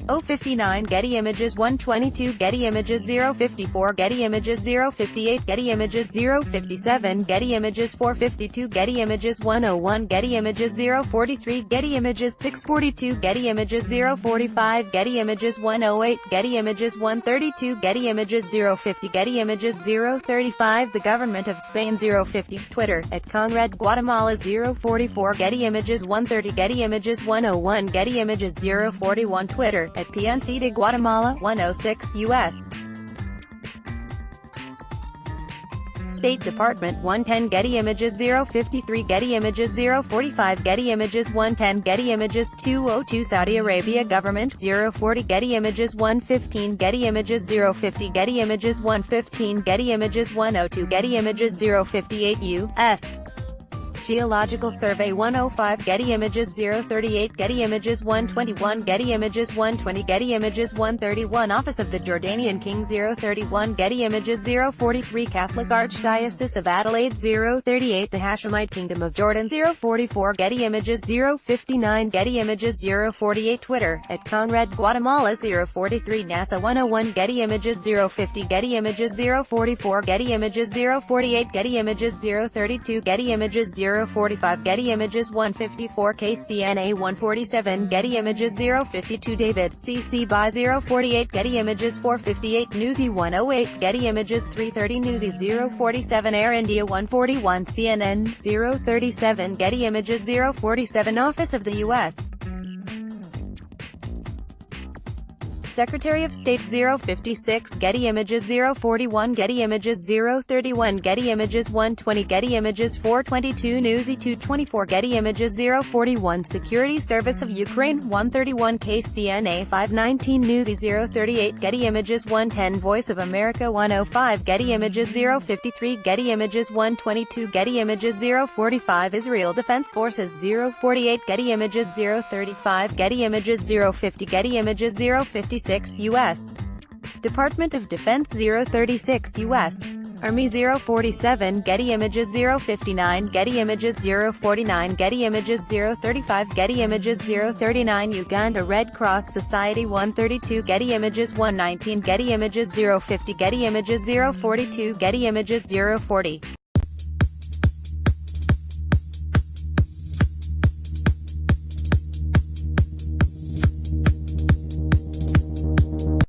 059 Getty Images 122 Getty Images 054 Getty Images 058 Getty Images 057 Getty Images 452 Getty Images 101 Getty Images 043 Getty Images 642 Getty Images 045 Getty Images 108 Getty Images 132 Getty Images 050 Getty Images 035 The Government of Spain 050 Twitter, @Conrad Guatemala 044 Getty Images 130 Getty Images 101 Getty Images 041 Twitter, @PNC de Guatemala 106 U.S. State Department 110 Getty Images 053 Getty Images 045 Getty Images 110 Getty Images 202 Saudi Arabia Government 040 Getty Images 115 Getty Images 050 Getty Images 115 Getty Images 102 Getty Images 058 U.S. Geological Survey 105 Getty Images 038 Getty Images 121 Getty Images 120 Getty Images 131 Office of the Jordanian King 031 Getty Images 043 Catholic Archdiocese of Adelaide 038 The Hashemite Kingdom of Jordan 044 Getty Images 059 Getty Images 048 Twitter, @Conrad Guatemala 043 NASA 101 Getty Images 050 Getty Images 044 Getty Images 048 Getty Images 032 Getty Images 045 Getty Images 154 KCNA 147 Getty Images 052 David, CC by 048 Getty Images 458 Newsy 108 Getty Images 330 Newsy 047 Air India 141 CNN 037 Getty Images 047 Office of the U.S. Secretary of State 056 Getty Images 041 Getty Images 031 Getty Images 120 Getty Images 422 Newsy 224 Getty Images 041 Security Service of Ukraine 131 KCNA 519 Newsy 038 Getty Images 110 Voice of America 105 Getty Images 053 Getty Images 122 Getty Images 045 Israel Defense Forces 048 Getty Images 035 Getty Images 050 Getty Images 056 U.S. Department of Defense 036 U.S. Army 047 Getty Images 059 Getty Images 049 Getty Images 035 Getty Images 039 Uganda Red Cross Society 132 Getty Images 119 Getty Images 050 Getty Images 042 Getty Images 040